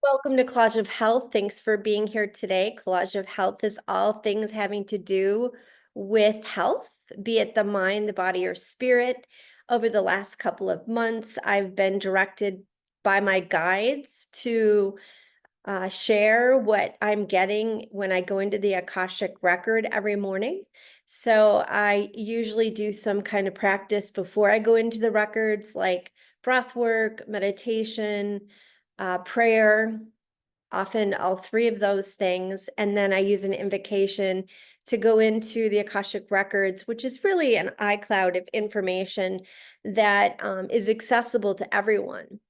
Welcome to Collage of Health. Thanks for being here today. Collage of Health is all things having to do with health, be it the mind, the body, or spirit. Over the last couple of months, I've been directed by my guides to share what I'm getting when I go into the Akashic record every morning. So I usually do some kind of practice before I go into the records, like breath work, meditation, prayer, often all three of those things. And then I use an invocation to go into the Akashic Records, which is really an iCloud of information that is accessible to everyone.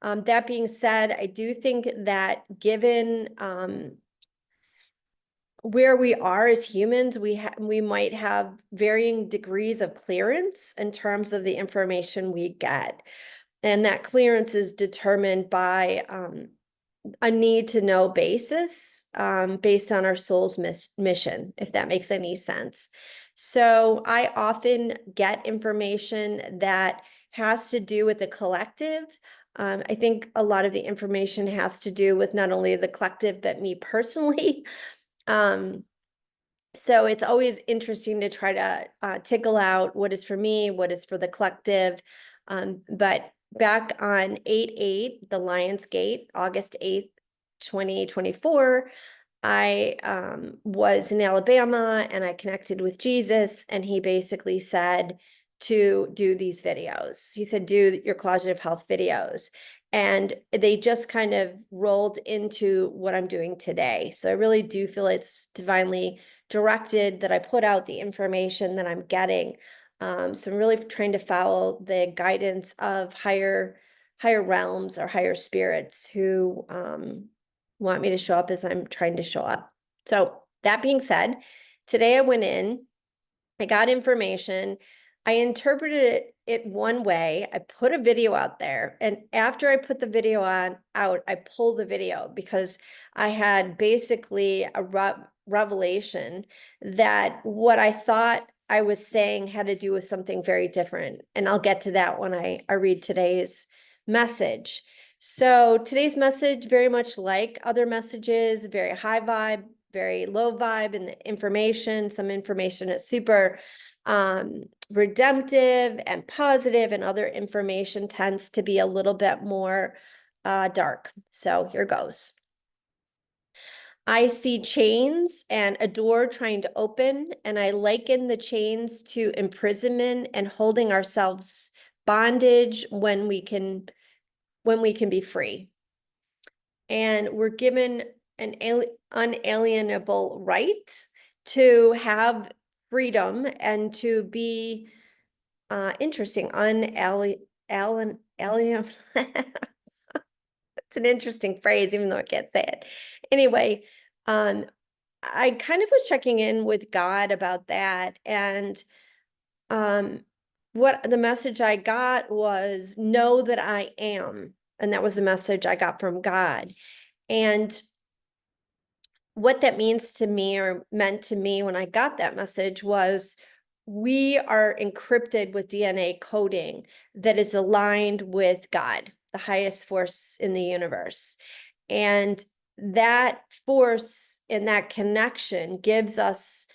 That being said, I do think that given where we are as humans, we might have varying degrees of clearance in terms of the information we get. And that clearance is determined by a need to know basis based on our soul's mission, if that makes any sense. So I often get information that has to do with the collective. I think a lot of the information has to do with not only the collective, but me personally. So it's always interesting to try to tickle out what is for me, what is for the collective. But back on 8/8, the Lions Gate, August 8th, 2024, I was in Alabama and I connected with Jesus, and he basically said to do these videos. He said, do your Closet of Health videos. And they just kind of rolled into what I'm doing today. So I really do feel it's divinely directed that I put out the information that I'm getting. So I'm really trying to follow the guidance of higher realms or higher spirits who want me to show up as I'm trying to show up. So that being said, today I went in, I got information, I interpreted it one way, I put a video out there, and after I put the video out, I pulled the video because I had basically a revelation that what I thought I was saying had to do with something very different. And I'll get to that when I read today's message. So today's message, very much like other messages, very high vibe, very low vibe in the information. Some information is super redemptive and positive, and other information tends to be a little bit more dark. So here goes. I see chains and a door trying to open, and I liken the chains to imprisonment and holding ourselves bondage when we can be free. And we're given an unalienable right to have freedom and to be interesting. It's an interesting phrase, even though I can't say it. Anyway, I kind of was checking in with God about that, and what the message I got was, know that I am. And that was the message I got from God. And what that means to me, or meant to me when I got that message, was we are encrypted with DNA coding that is aligned with God, the highest force in the universe. And that force and that connection gives us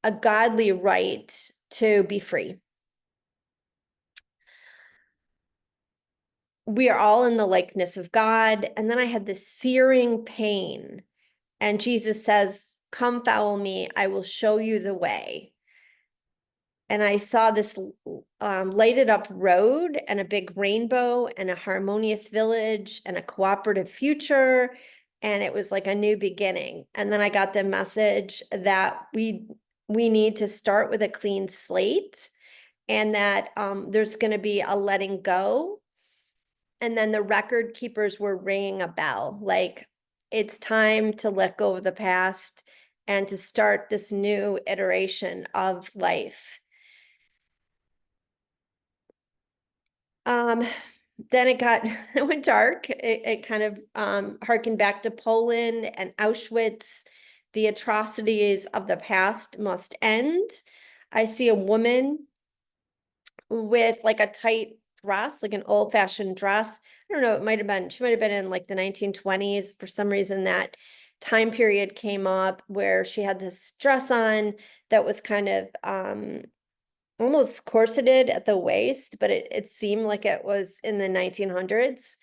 a godly right to be free. We are all in the likeness of God. And then I had this searing pain. And Jesus says, come follow me, I will show you the way. And I saw this lighted up road and a big rainbow and a harmonious village and a cooperative future. And it was like a new beginning. And then I got the message that we need to start with a clean slate, and that there's going to be a letting go. And then the record keepers were ringing a bell, like it's time to let go of the past and to start this new iteration of life. Then it went dark. It kind of harkened back to Poland and Auschwitz. The atrocities of the past must end. I see a woman with like a tight dress, like an old-fashioned dress. I don't know, she might have been in like the 1920s. For some reason, that time period came up where she had this dress on that was kind of almost corseted at the waist, but it seemed like it was in the 1900s.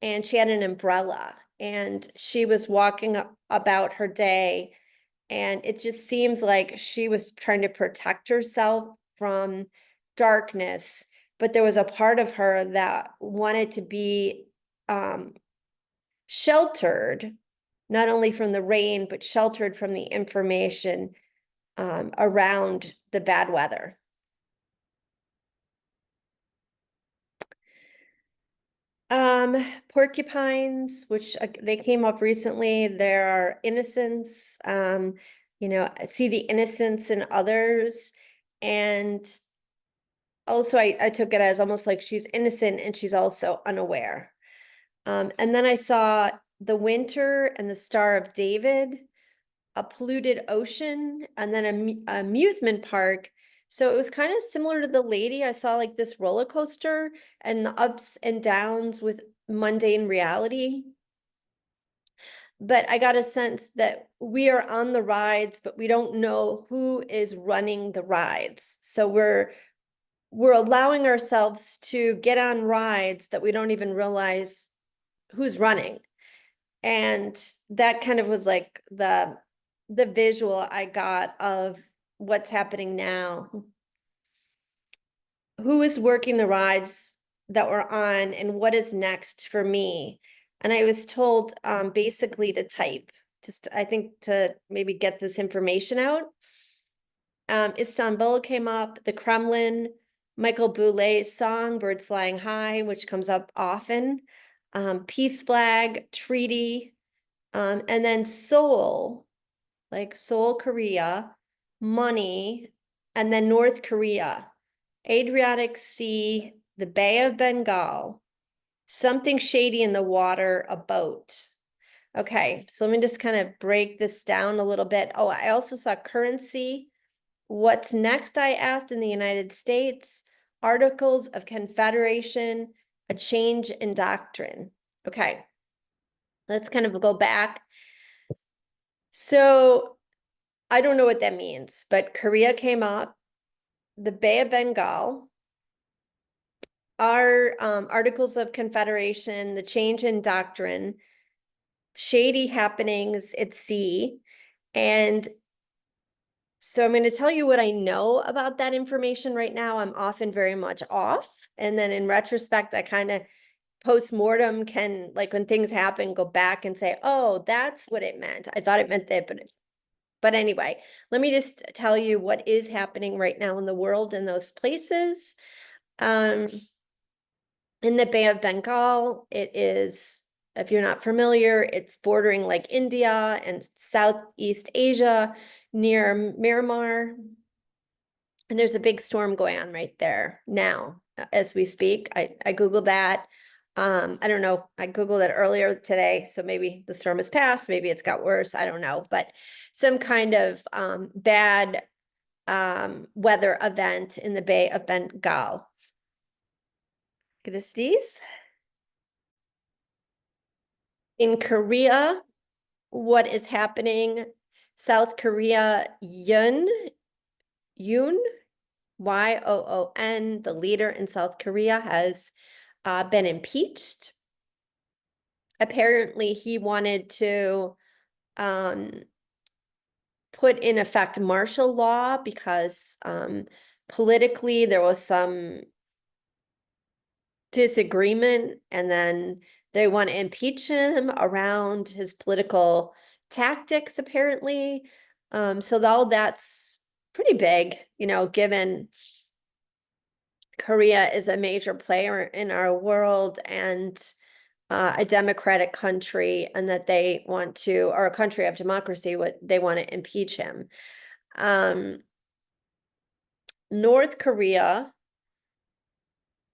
And she had an umbrella, and she was walking about her day, and it just seems like she was trying to protect herself from darkness, but there was a part of her that wanted to be sheltered, not only from the rain, but sheltered from the information around the bad weather. Porcupines, which they came up recently, there are innocents, see the innocence in others. And also I took it as almost like she's innocent and she's also unaware. And then I saw the winter and the Star of David, a polluted ocean, and then an amusement park. So it was kind of similar to the lady. I saw like this roller coaster and the ups and downs with mundane reality. But I got a sense that we are on the rides, but we don't know who is running the rides. So we're allowing ourselves to get on rides that we don't even realize who's running. And that kind of was like the visual I got of what's happening now. Who is working the rides that we're on, and what is next for me? And I was told basically to type, just I think to maybe get this information out. Istanbul came up, the Kremlin, Michael Boulé's song, Birds Flying High, which comes up often, peace flag, treaty, and then Seoul, like Seoul, Korea, money, and then North Korea, Adriatic Sea, the Bay of Bengal, something shady in the water, a boat. Okay, so let me just kind of break this down a little bit. Oh, I also saw currency. What's next, I asked, in the United States? Articles of Confederation, a change in doctrine. Okay, let's kind of go back. So I don't know what that means, but Korea came up, the Bay of Bengal, our Articles of Confederation, the change in doctrine, shady happenings at sea. And so I'm going to tell you what I know about that information right now. I'm often very much off. And then in retrospect, I kind of post-mortem can, like when things happen, go back and say, oh, that's what it meant. I thought it meant that, but anyway, let me just tell you what is happening right now in the world in those places. In the Bay of Bengal, it is, if you're not familiar, it's bordering like India and Southeast Asia near Myanmar. And there's a big storm going on right there now as we speak. I Googled that. I don't know. I Googled it earlier today, so maybe the storm has passed. Maybe it's got worse. I don't know. But some kind of bad weather event in the Bay of Bengal. Get a sneeze. In Korea, what is happening? South Korea, Yoon, Yoon, the leader in South Korea, has been impeached. Apparently, he wanted to put in effect martial law because politically there was some disagreement, and then they want to impeach him around his political tactics, apparently. So all that's pretty big, given Korea is a major player in our world and a democratic country, and that they want to, or a country of democracy, what they want to impeach him. North Korea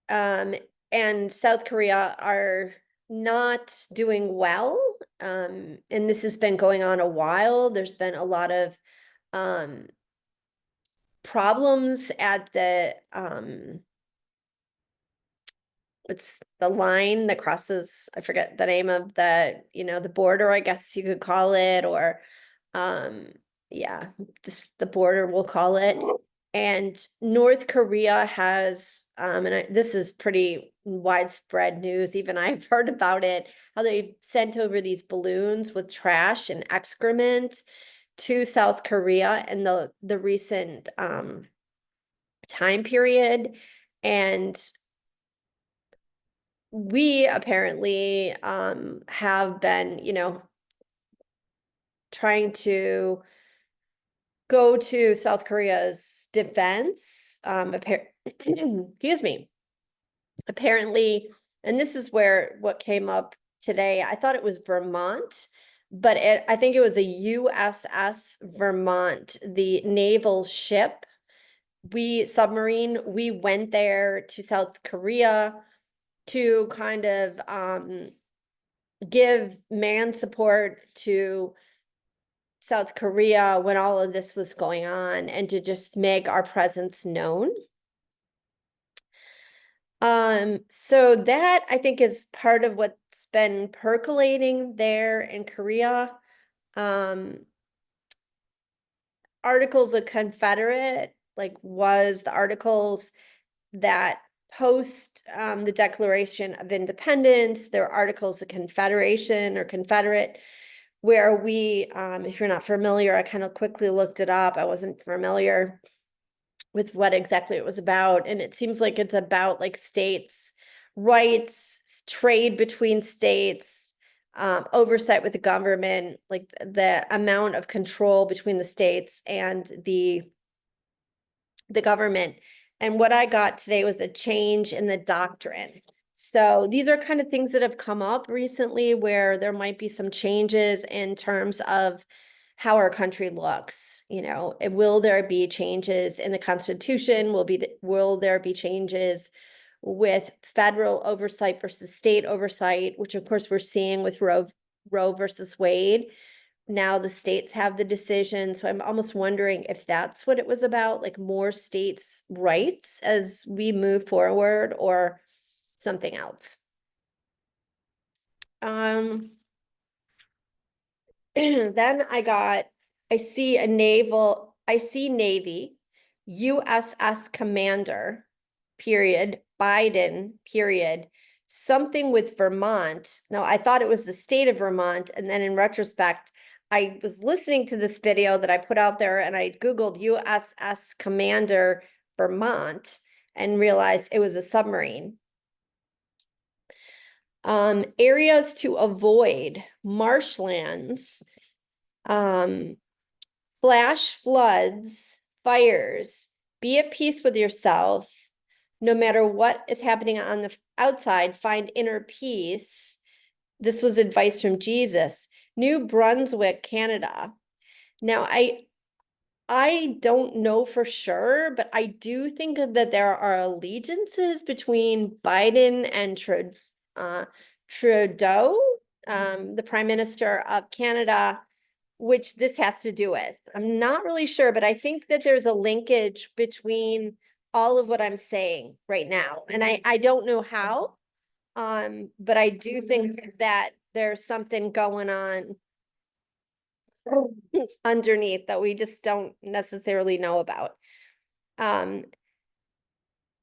and South Korea are not doing well. And this has been going on a while. There's been a lot of problems at the it's the line that crosses, I forget the name of the, the border, I guess you could call it, or yeah, just the border, we'll call it. And North Korea has, this is pretty widespread news, even I've heard about it, how they sent over these balloons with trash and excrement to South Korea in the recent time period. And we apparently have been, trying to go to South Korea's defense. Excuse me. Apparently, and this is where what came up today, I thought it was Vermont, but I think it was a USS Vermont, the naval ship. We went there to South Korea to kind of give man support to South Korea when all of this was going on, and to just make our presence known. So that I think is part of what's been percolating there in Korea. Articles of Confederate, was the articles that post the Declaration of Independence. There are articles of Confederation or Confederate, where we, if you're not familiar, I kind of quickly looked it up. I wasn't familiar with what exactly it was about. And it seems like it's about states' rights, trade between states, oversight with the government, like the amount of control between the states and the government. And what I got today was a change in the doctrine. So these are kind of things that have come up recently where there might be some changes in terms of how our country looks. Will there be changes in the Constitution? Will there be changes with federal oversight versus state oversight, which of course we're seeing with Roe versus Wade. Now the states have the decision. So I'm almost wondering if that's what it was about, like more states' rights as we move forward, or something else. Then I see Navy, USS Commander, period, Biden, period, something with Vermont. Now, I thought it was the state of Vermont, and then in retrospect, I was listening to this video that I put out there, and I Googled USS Commander Vermont and realized it was a submarine. Areas to avoid: marshlands, flash floods, fires. Be at peace with yourself. No matter what is happening on the outside, find inner peace. This was advice from Jesus. New Brunswick, Canada. Now, I don't know for sure, but I do think that there are allegiances between Biden and Trudeau, the Prime Minister of Canada, which this has to do with. I'm not really sure, but I think that there's a linkage between all of what I'm saying right now. And I don't know how, but I do think that there's something going on underneath that we just don't necessarily know about. And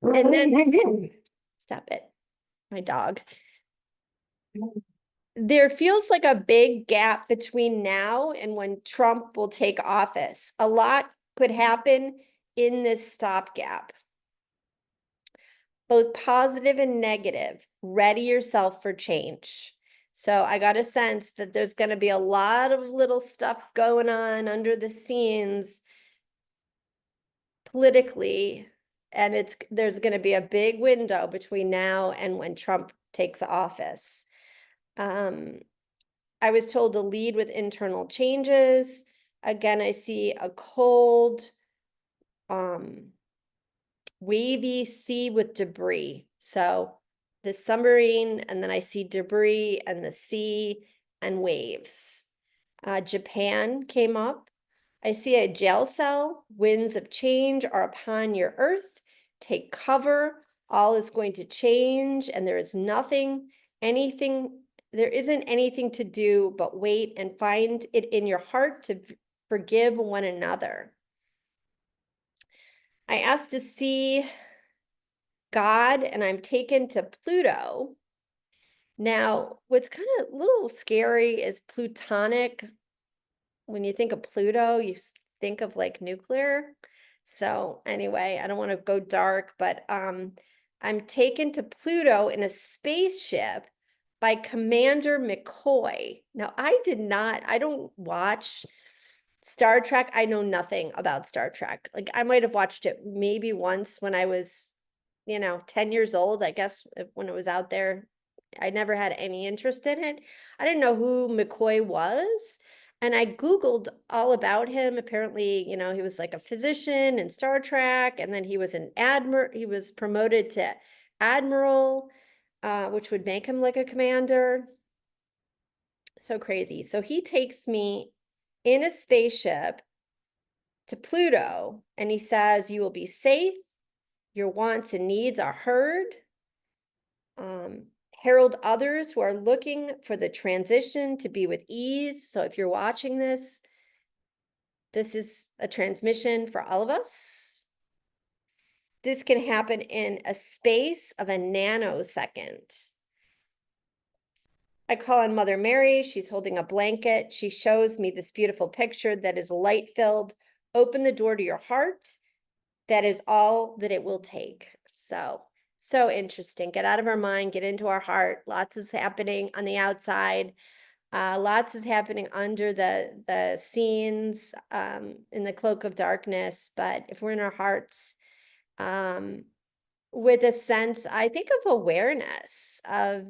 then stop it, my dog. There feels like a big gap between now and when Trump will take office. A lot could happen in this stopgap, both positive and negative. Ready yourself for change. So I got a sense that there's going to be a lot of little stuff going on under the scenes politically, and there's going to be a big window between now and when Trump takes office. I was told to lead with internal changes. Again, I see a cold, wavy sea with debris. So the submarine, and then I see debris and the sea and waves. Japan came up. I see a jail cell. Winds of change are upon your earth. Take cover. all is going to change and there is there isn't anything to do but wait and find it in your heart to forgive one another. I asked to see God and I'm taken to Pluto. Now, what's kind of a little scary is plutonic. When you think of Pluto, you think of like nuclear. So anyway, I don't want to go dark, but I'm taken to Pluto in a spaceship by Commander McCoy. Now, I don't watch Star Trek. I know nothing about Star Trek. Like I might have watched it maybe once when I was, 10 years old, I guess, when it was out there. I never had any interest in it. I didn't know who McCoy was. And I Googled all about him. Apparently, he was like a physician in Star Trek, and then he was an admiral. He was promoted to admiral, which would make him like a commander. So crazy. So he takes me in a spaceship to Pluto, and he says, "You will be safe. Your wants and needs are heard. Herald others who are looking for the transition to be with ease." So if you're watching this, this is a transmission for all of us. This can happen in a space of a nanosecond. I call on Mother Mary. She's holding a blanket. She shows me this beautiful picture that is light-filled. Open the door to your heart. That is all that it will take. So interesting. Get out of our mind, get into our heart. Lots is happening on the outside. Lots is happening under the scenes, in the cloak of darkness. But if we're in our hearts, with a sense, I think, of awareness, of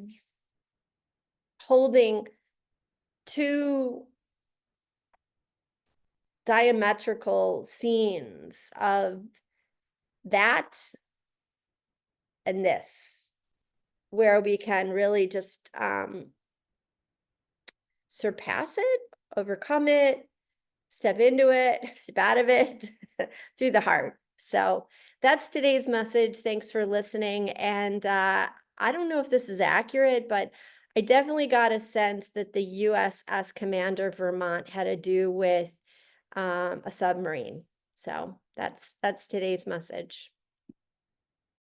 holding two diametrical scenes of that and this, where we can really just surpass it, overcome it, step into it, step out of it through the heart. So that's today's message. Thanks for listening. And I don't know if this is accurate, but I definitely got a sense that the USS Commander Vermont had to do with a submarine. So that's today's message.